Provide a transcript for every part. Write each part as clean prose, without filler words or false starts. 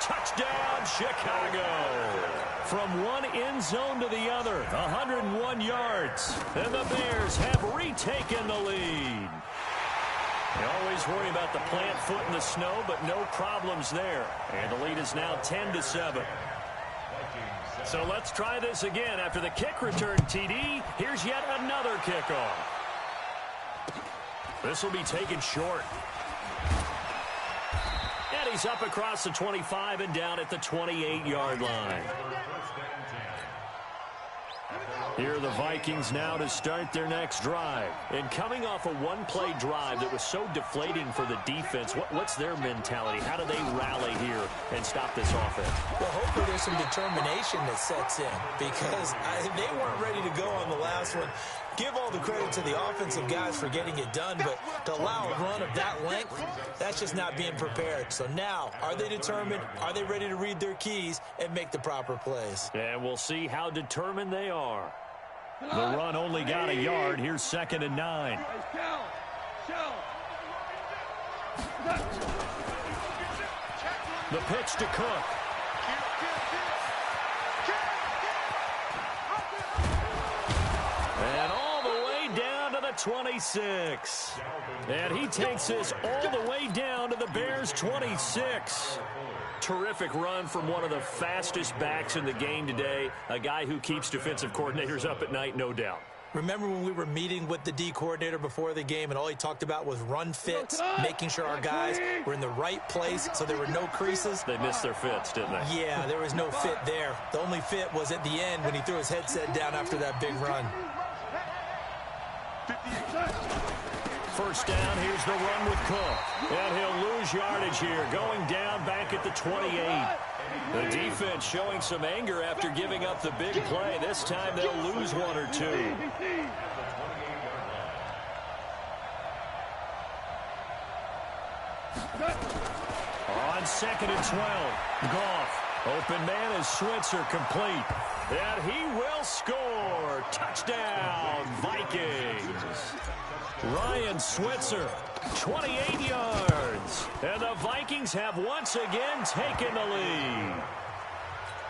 Touchdown, Chicago. From one end zone to the other, 101 yards. And the Bears have retaken the lead. They always worry about the plant foot in the snow, but no problems there. And the lead is now 10-7. So let's try this again. After the kick return TD, here's yet another kickoff. This will be taken short. And he's up across the 25 and down at the 28-yard line. Here are the Vikings now to start their next drive. And coming off a one-play drive that was so deflating for the defense, what's their mentality? How do they rally here and stop this offense? Well, hopefully there's some determination that sets in because they weren't ready to go on the last one. Give all the credit to the offensive guys for getting it done, but to allow a run of that length, that's just not being prepared. So now, are they determined? Are they ready to read their keys and make the proper plays? And we'll see how determined they are. The run only got a yard. Here's 2nd and 9. The pitch to Cook. And all the way down to the 26. And he takes this all the way down to the Bears' 26. Terrific run from one of the fastest backs in the game today. A guy who keeps defensive coordinators up at night, no doubt. Remember when we were meeting with the D coordinator before the game and all he talked about was run fits, making sure our guys were in the right place so there were no creases? They missed their fits, didn't they? Yeah, there was no fit there. The only fit was at the end when he threw his headset down after that big run. First down, here's the run with Cook. And he'll lose yardage here, going down back at the 28. The defense showing some anger after giving up the big play. This time they'll lose one or two. On 2nd and 12, Goff. Open man is Switzer, complete. And he will score. Touchdown, Vikings. Ryan Switzer, 28 yards. And the Vikings have once again taken the lead.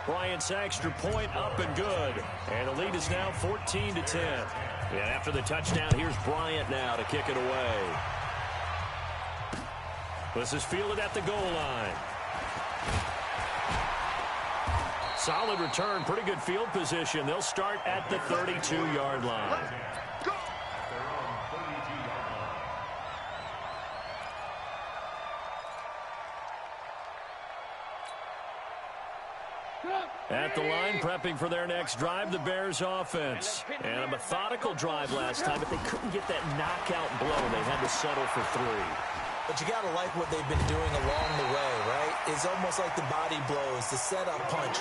Bryant's extra point up and good. And the lead is now 14-10. And after the touchdown, here's Bryant now to kick it away. This is fielded at the goal line. Solid return, pretty good field position. They'll start at the 32-yard line. At the line, prepping for their next drive, the Bears offense. And a methodical drive last time, but they couldn't get that knockout blow. They had to settle for 3. But you got to like what they've been doing along the way, right? It's almost like the body blows, the setup punch.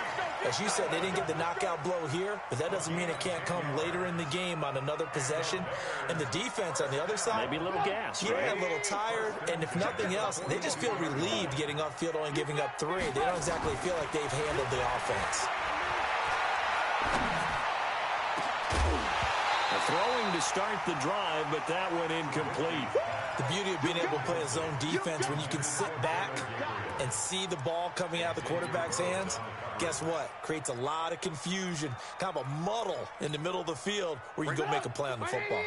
As you said, they didn't get the knockout blow here, but that doesn't mean it can't come later in the game on another possession. And the defense on the other side, maybe a little gas, yeah, right? A little tired. And if nothing else, they just feel relieved getting upfield, only giving up 3. They don't exactly feel like they've handled the offense. Throwing to start the drive, but that went incomplete. The beauty of being able to play a zone defense when you can sit back and see the ball coming out of the quarterback's hands, guess what? Creates a lot of confusion, kind of a muddle in the middle of the field where you can go make a play on the football.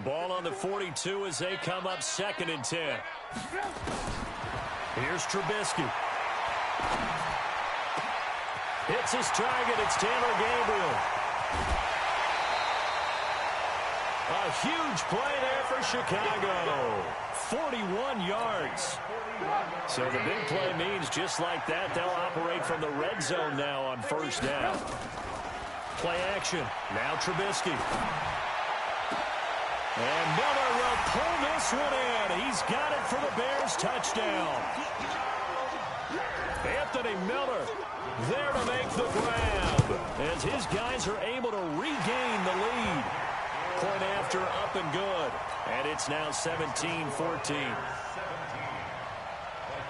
Ball on the 42 as they come up 2nd and 10. Here's Trubisky. Hits his target. It's Taylor Gabriel. A huge play there for Chicago. 41 yards. So the big play means just like that, they'll operate from the red zone now on 1st down. Play action. Now Trubisky. And Miller will pull this one in. He's got it for the Bears touchdown. Anthony Miller there to make the grab as his guys are able to regain the lead. Point after, up and good. And it's now 17-14.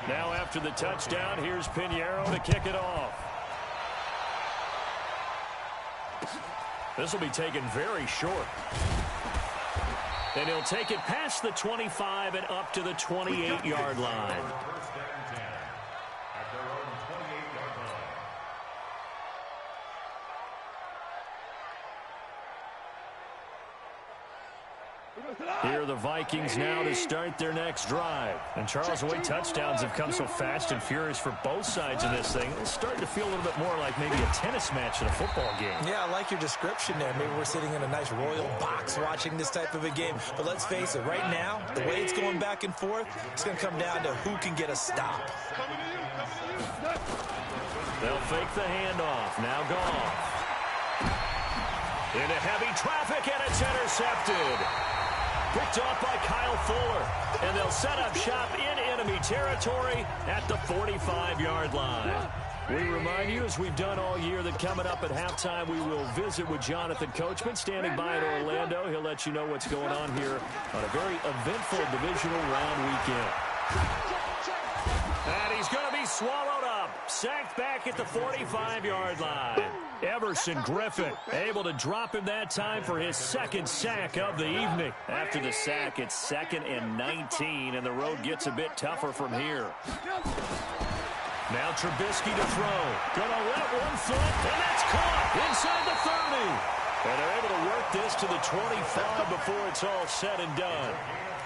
Now after the touchdown, here's Pinheiro to kick it off. This will be taken very short. And he'll take it past the 25 and up to the 28-yard line. Here are the Vikings now to start their next drive. And Charles, the way touchdowns have come so fast and furious for both sides in this thing, it's starting to feel a little bit more like maybe a tennis match in a football game. Yeah, I like your description there. Maybe we're sitting in a nice royal box watching this type of a game. But let's face it, right now, the way it's going back and forth, it's going to come down to who can get a stop. They'll fake the handoff. Now Goff. Into heavy traffic, and it's intercepted. Picked off by Kyle Fuller. And they'll set up shop in enemy territory at the 45-yard line. We remind you, as we've done all year, that coming up at halftime, we will visit with Jonathan Coachman, standing by in Orlando. He'll let you know what's going on here on a very eventful divisional round weekend. And he's going to be swallowed up. Sacked back at the 45-yard line. Everson Griffin able to drop him that time for his second sack of the evening. After the sack, it's 2nd and 19, and the road gets a bit tougher from here. Now Trubisky to throw. Gonna let one flip, and that's caught inside the 30. And they're able to work this to the 25 before it's all said and done.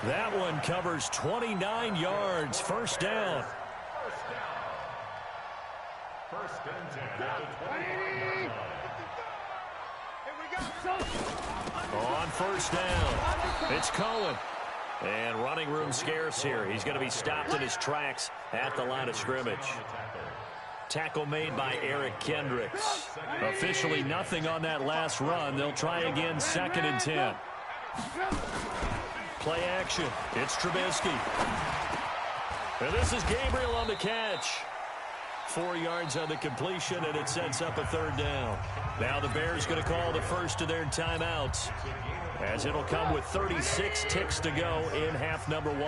That one covers 29 yards. First down. On first down, it's Cohen. And running room scarce here. He's going to be stopped in his tracks at the line of scrimmage. Tackle made by Eric Kendricks. Officially nothing on that last run. They'll try again, 2nd and 10. Play action. It's Trubisky. And this is Gabriel on the catch. 4 yards on the completion, and it sets up a 3rd down. Now the Bears going to call the first of their timeouts, as it'll come with 36 ticks to go in half number 1.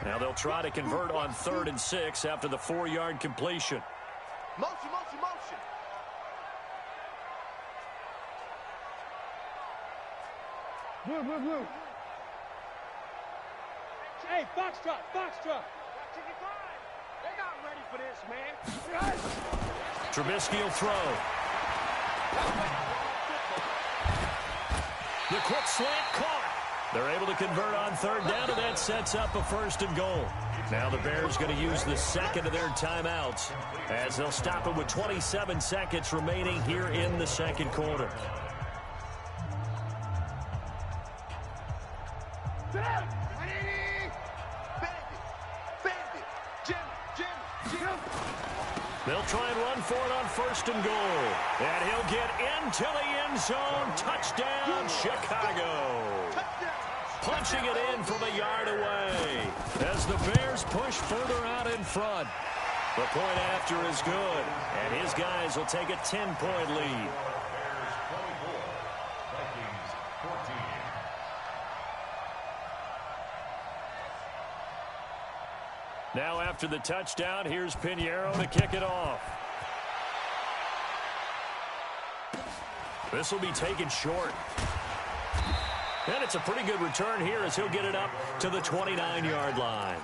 Now they'll try to convert on 3rd and 6 after the 4-yard completion. Motion, motion, motion. Move, move, move. Hey, foxtrot, foxtrot. They're not ready for this, man. Trubisky will throw. The quick slant caught. They're able to convert on 3rd down, and that sets up a 1st and goal. Now the Bears going to use the 2nd of their timeouts, as they'll stop it with 27 seconds remaining here in the 2nd quarter. They'll try and run for it on 1st and goal. And he'll get into the end zone. Touchdown, Chicago. Punching it in from a yard away as the Bears push further out in front. The point after is good, and his guys will take a 10-point lead. Now after the touchdown, here's Pinheiro to kick it off. This will be taken short. And it's a pretty good return here as he'll get it up to the 29-yard line.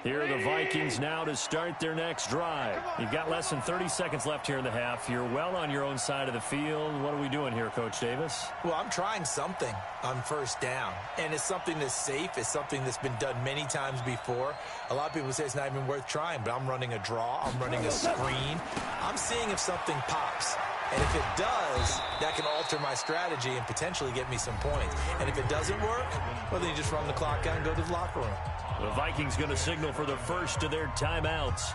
Here are the Vikings now to start their next drive. You've got less than 30 seconds left here in the half. You're well on your own side of the field. What are we doing here, Coach Davis? Well, I'm trying something on 1st down, and it's something that's safe. It's something that's been done many times before. A lot of people say it's not even worth trying, but I'm running a draw. I'm running a screen. I'm seeing if something pops. And if it does, that can alter my strategy and potentially get me some points. And if it doesn't work, well, then you just run the clock out and go to the locker room. The Vikings going to signal for the first of their timeouts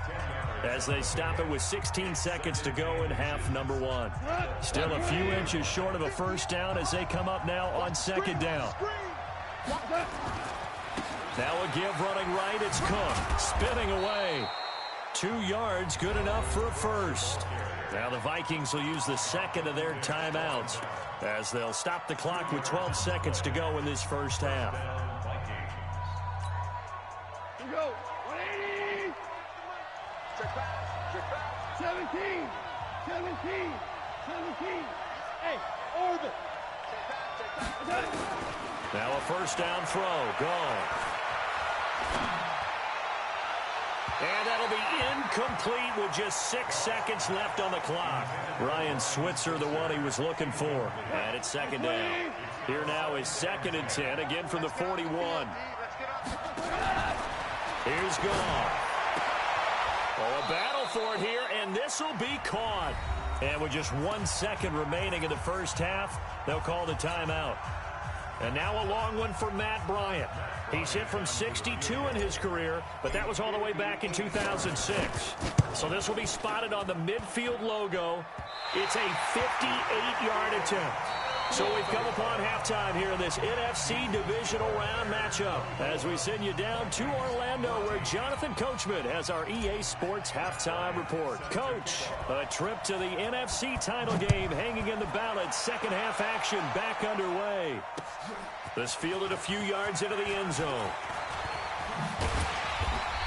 as they stop it with 16 seconds to go in half number 1. Still a few inches short of a 1st down as they come up now on 2nd down. Now a give running right. It's Cook spinning away. 2 yards, good enough for a 1st. Now the Vikings will use the 2nd of their timeouts as they'll stop the clock with 12 seconds to go in this first half. Go. 180. 17. 17. Hey, orbit. Now a 1st down throw. Gone. And that'll be incomplete with just 6 seconds left on the clock. Ryan Switzer, the one he was looking for. And it's second down. Here now is 2nd and 10, again from the 41. Here's Goff. Oh, a battle for it here, and this will be caught. And with just 1 second remaining in the first half, they'll call the timeout. And now a long one for Matt Bryant. He's hit from 62 in his career, but that was all the way back in 2006. So this will be spotted on the midfield logo. It's a 58-yard attempt. So we've come upon halftime here in this NFC Divisional Round matchup as we send you down to Orlando where Jonathan Coachman has our EA Sports Halftime Report. Coach, a trip to the NFC title game hanging in the balance. Second half action back underway. This fielded a few yards into the end zone.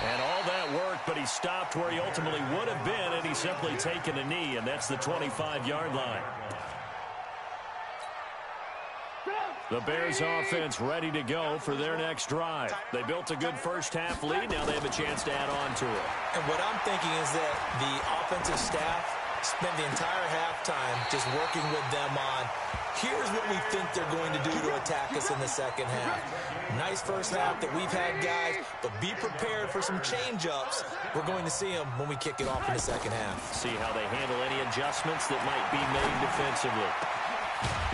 And all that worked, but he stopped where he ultimately would have been, and he's simply taken a knee, and that's the 25-yard line. The Bears offense ready to go for their next drive. They built a good first-half lead. Now they have a chance to add on to it. And what I'm thinking is that the offensive staff spent the entire halftime just working with them on, here's what we think they're going to do to attack us in the second half. Nice first half that we've had, guys, but be prepared for some change-ups. We're going to see them when we kick it off in the second half. See how they handle any adjustments that might be made defensively.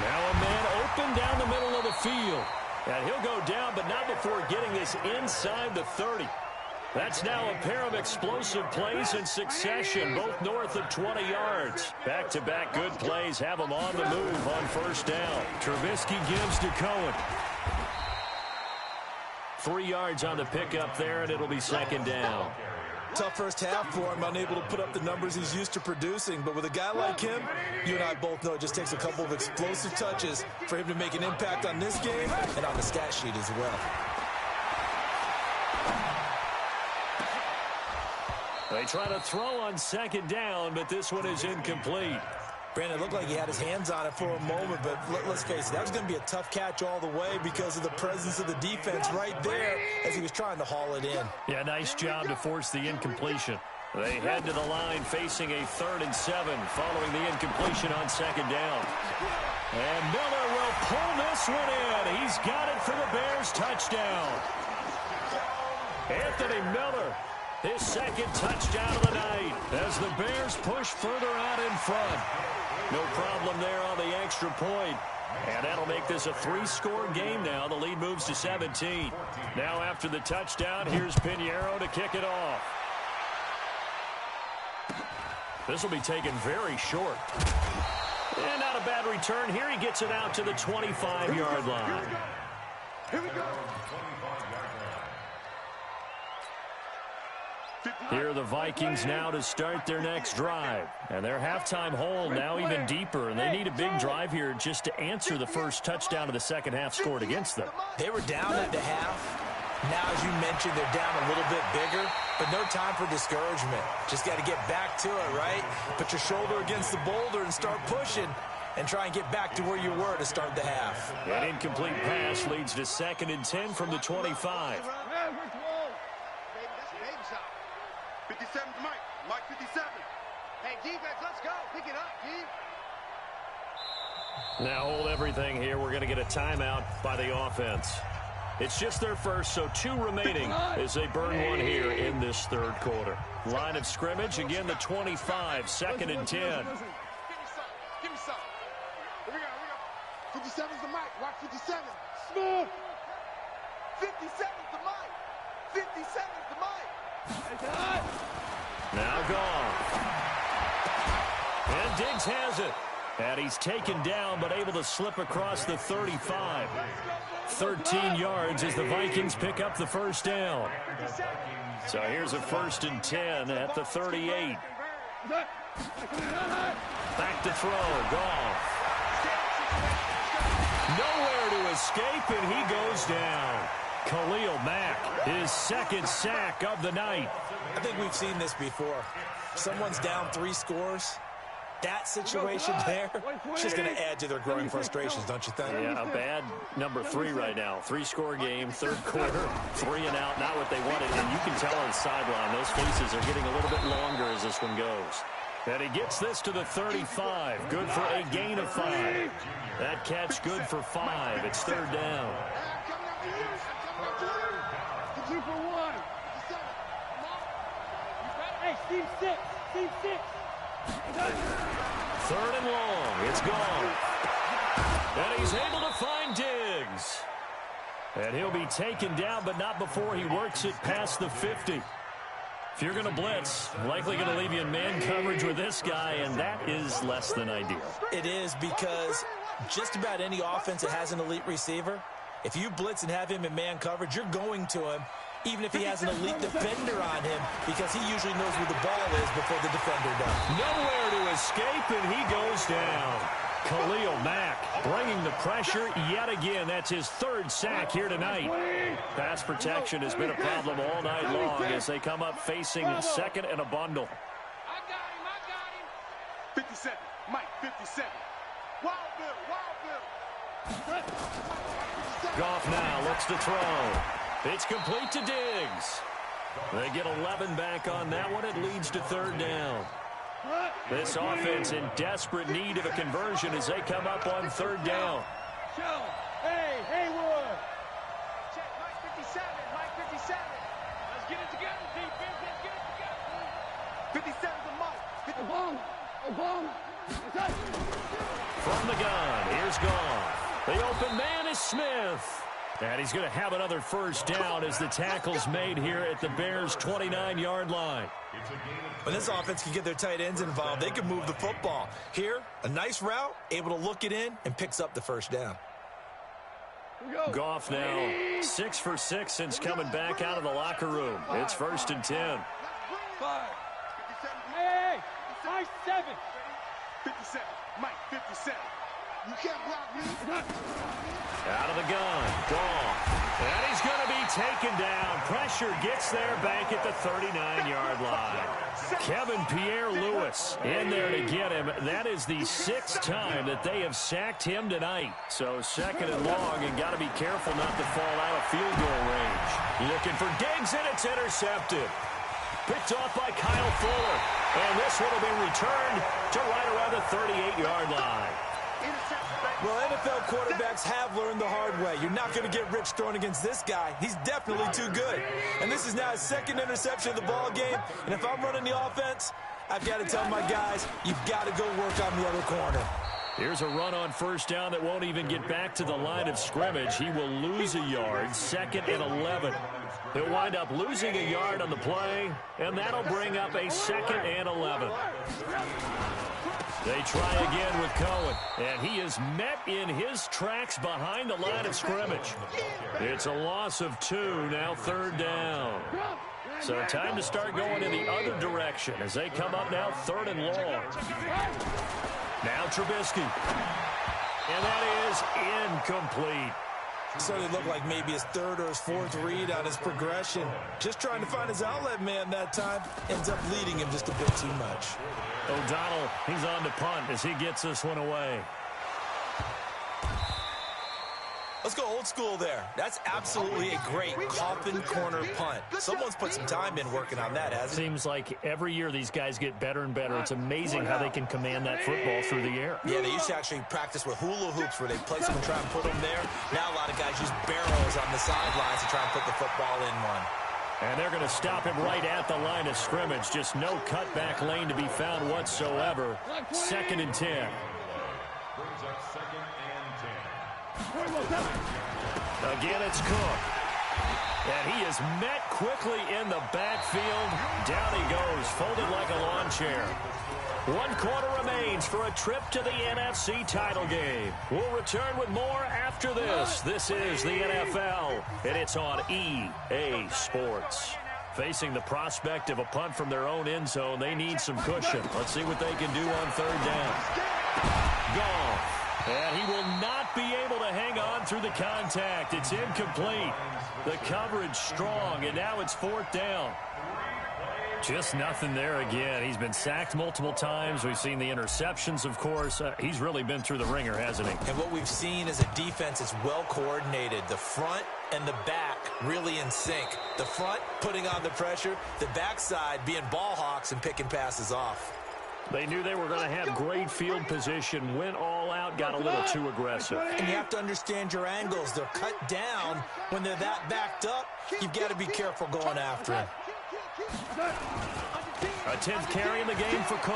Now a man open down the middle of the field. And he'll go down, but not before getting this inside the 30. That's now a pair of explosive plays in succession, both north of 20 yards. Back-to-back good plays have them on the move on first down. Trubisky gives to Cohen. 3 yards on the pickup there, and it'll be second down. Tough first half for him, unable to put up the numbers he's used to producing. But with a guy like him, you and I both know it just takes a couple of explosive touches for him to make an impact on this game and on the stat sheet as well. They try to throw on second down, but this one is incomplete. Brandon, it looked like he had his hands on it for a moment, but let's face it, that was going to be a tough catch all the way because of the presence of the defense right there as he was trying to haul it in. Yeah, nice job to force the incompletion. They head to the line facing a 3rd and 7 following the incompletion on second down. And Miller will pull this one in. He's got it for the Bears touchdown. Anthony Miller, his second touchdown of the night as the Bears push further out in front. No problem there on the extra point. And that'll make this a 3-score game now. The lead moves to 17. Now after the touchdown, here's Pinheiro to kick it off. This will be taken very short. And not a bad return here. He gets it out to the 25-yard line. Here we go. Here are the Vikings now to start their next drive. And their halftime hole now even deeper. And they need a big drive here just to answer the first touchdown of the second half scored against them. They were down at the half. Now, as you mentioned, they're down a little bit bigger. But no time for discouragement. Just got to get back to it, right? Put your shoulder against the boulder and start pushing. And try and get back to where you were to start the half. An incomplete pass leads to 2nd and 10 from the 25. 57's Mike. Mike 57. Hey, defense, let's go. Pick it up, Steve. Now hold everything here. We're going to get a timeout by the offense. It's just their first, so 2 remaining as they burn one here in this 3rd quarter. Line of scrimmage, again the 25, 2nd and 10. Give me some. Here we go. 57's the Mike. Watch 57. Smooth. 57's the Mike. 57's the Mike. Now Goff. And Diggs has it. And he's taken down, but able to slip across the 35. 13 yards as the Vikings pick up the first down. So here's a 1st and 10 at the 38. Back to throw. Goff. Nowhere to escape, and he goes down. Khalil Mack, his 2nd sack of the night. I think we've seen this before. Someone's down 3 scores, that situation there, it's just going to add to their growing frustrations, don't you think? Yeah, a bad number 3 right now. 3-score game, third quarter, 3 and out, not what they wanted. And you can tell on the sideline, those faces are getting a little bit longer as this one goes. And he gets this to the 35. Good for a gain of 5. That catch good for 5. It's third down. Hey, Steve 6. Steve 6. Third and long. It's gone. And he's able to find Diggs. And he'll be taken down, but not before he works it past the 50. If you're going to blitz, likely going to leave you in man coverage with this guy, and that is less than ideal. It is, because just about any offense that has an elite receiver, if you blitz and have him in man coverage, you're going to him, even if he has an elite defender on him, because he usually knows where the ball is before the defender does. Nowhere to escape, and he goes down. Khalil Mack bringing the pressure yet again. That's his third sack here tonight. Pass protection has been a problem all night long as they come up facing second and a bundle. I got him. 57. Mike, 57. Wild Bill. Goff now looks to throw. It's complete to Diggs. They get 11 back on that one. It leads to third down. This offense in desperate need of a conversion as they come up on third down. Hey, Haywood. Check, Mike 57. Mike 57. Let's get it together, defense. Let's get it together. 57 to Mike. Obama. From the gun, here's Goff. The open man is Smith. And he's going to have another first down as the tackle's made here at the Bears' 29-yard line. When this offense can get their tight ends involved, they can move the football. Here, a nice route, able to look it in, and picks up the first down. Goff now 6 for 6 since coming back out of the locker room. It's first and 10. 5. Hey, Mike 7. 57. Mike 57. You can't block me. Out of the gun, Goff. And he's going to be taken down. Pressure gets there back at the 39-yard line. Kevin Pierre-Louis in there to get him. That is the 6th time that they have sacked him tonight. So second and long, and got to be careful not to fall out of field goal range. Looking for Diggs, and it's intercepted. Picked off by Kyle Fuller. And this would have been returned to right around the 38-yard line. Well, NFL quarterbacks have learned the hard way. You're not going to get rich throwing against this guy. He's definitely too good. And this is now his second interception of the ball game. And if I'm running the offense, I've got to tell my guys, you've got to go work on the other corner. Here's a run on first down that won't even get back to the line of scrimmage. He will lose a yard, second and 11. He'll wind up losing a yard on the play, and that'll bring up a second and 11. They try again with Cohen, and he is met in his tracks behind the line of scrimmage. It's a loss of 2, now third down. So time to start going in the other direction as they come up now third and long. Now Trubisky. And that is incomplete. Certainly looked like maybe his third or his fourth read on his progression. Just trying to find his outlet man that time. Ends up leading him just a bit too much. O'Donnell, he's on to punt as he gets this one away. Let's go old school there. That's absolutely a great coffin corner punt. Someone's put some time in working on that, hasn't it? Seems like every year these guys get better and better. It's amazing how they can command that football through the air. Yeah, they used to actually practice with hula hoops where they place them and try and put them there. Now a lot of guys use barrels on the sidelines to try and put the football in one. And they're going to stop him right at the line of scrimmage. Just no cutback lane to be found whatsoever. Second and 10. Again, it's Cook. And he is met quickly in the backfield. Down he goes, folded like a lawn chair. 1 quarter remains for a trip to the NFC title game. We'll return with more after this. This is the NFL, and it's on EA Sports. Facing the prospect of a punt from their own end zone, they need some cushion. Let's see what they can do on third down. Goff. And he will not be able to hang on through the contact. It's incomplete. The coverage strong, and now it's fourth down. Just nothing there again. He's been sacked multiple times. We've seen the interceptions, of course. He's really been through the ringer, hasn't he? And what we've seen is a defense that's well coordinated. The front and the back really in sync. The front putting on the pressure, the backside being ball hawks and picking passes off. They knew they were going to have great field position, went all out, got a little too aggressive. And you have to understand your angles. They're cut down. When they're that backed up, you've got to be careful going after him. A 10th carry in the game for Cook.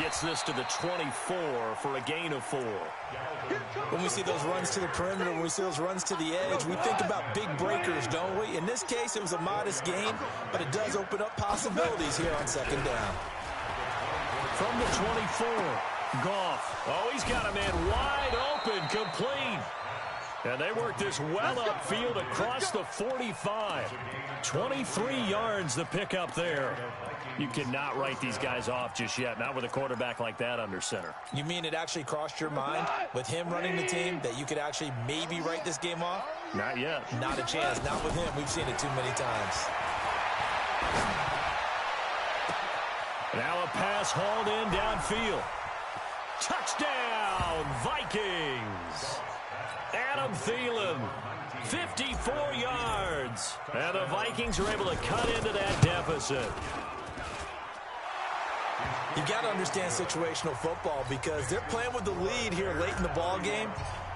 Gets this to the 24 for a gain of 4. When we see those runs to the perimeter, when we see those runs to the edge, we think about big breakers, don't we? In this case, it was a modest gain, but it does open up possibilities here on second down. From the 24, Goff. Oh, he's got a man wide open, complete. And they work this well upfield across the 45. 23 yards the pickup there. You cannot write these guys off just yet, not with a quarterback like that under center. You mean it actually crossed your mind with him running the team that you could actually maybe write this game off? Not yet. Not a chance. Not with him. We've seen it too many times. Now a pass hauled in downfield. Touchdown, Vikings. Adam Thielen, 54 yards. And the Vikings are able to cut into that deficit. You've got to understand situational football because they're playing with the lead here late in the ball game.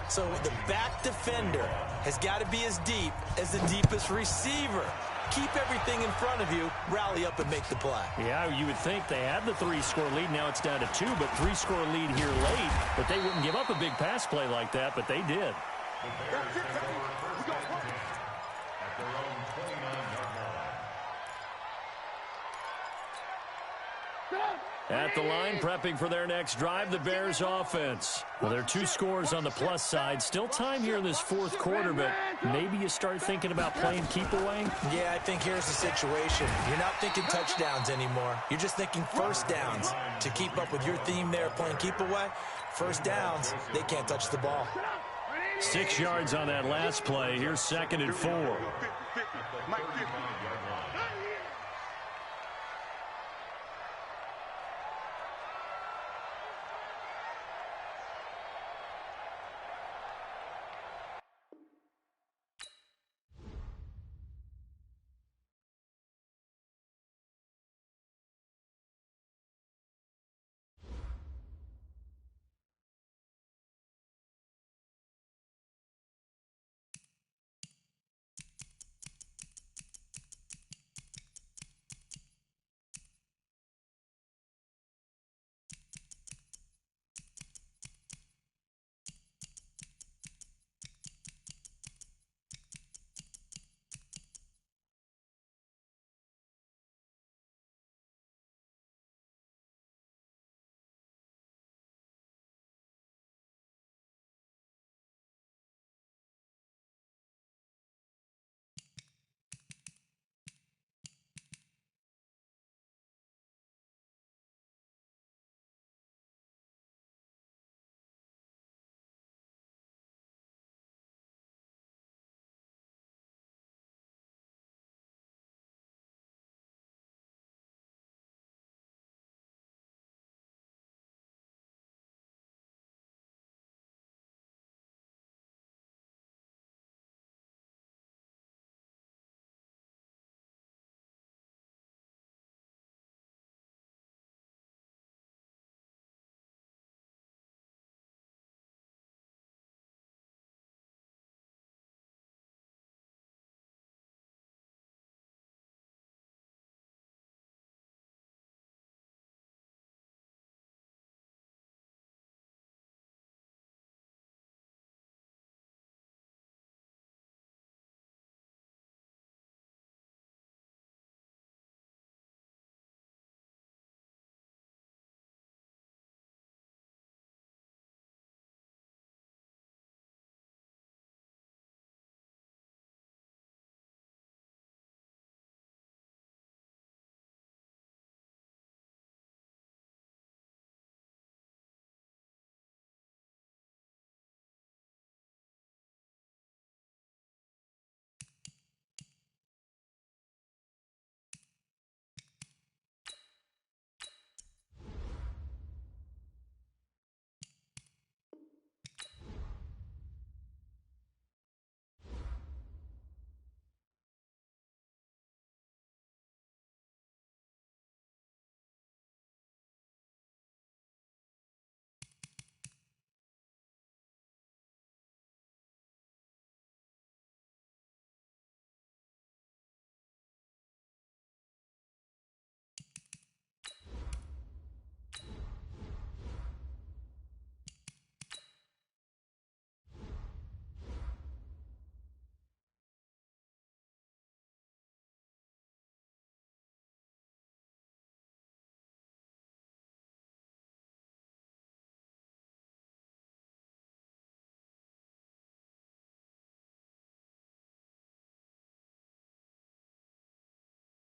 So the back defender has got to be as deep as the deepest receiver. Keep everything in front of you, rally up and make the play. Yeah, you would think they had the 3-score lead. Now it's down to 2, but 3-score lead here late. But they wouldn't give up a big pass play like that, but they did. At the line, prepping for their next drive, the Bears offense. Well, there are 2 scores on the plus side. Still time here in this fourth quarter, but maybe you start thinking about playing keep away? Yeah, I think here's the situation. You're not thinking touchdowns anymore. You're just thinking first downs. To keep up with your theme there, playing keep away, first downs, they can't touch the ball. 6 yards on that last play. Here's 2nd and 4.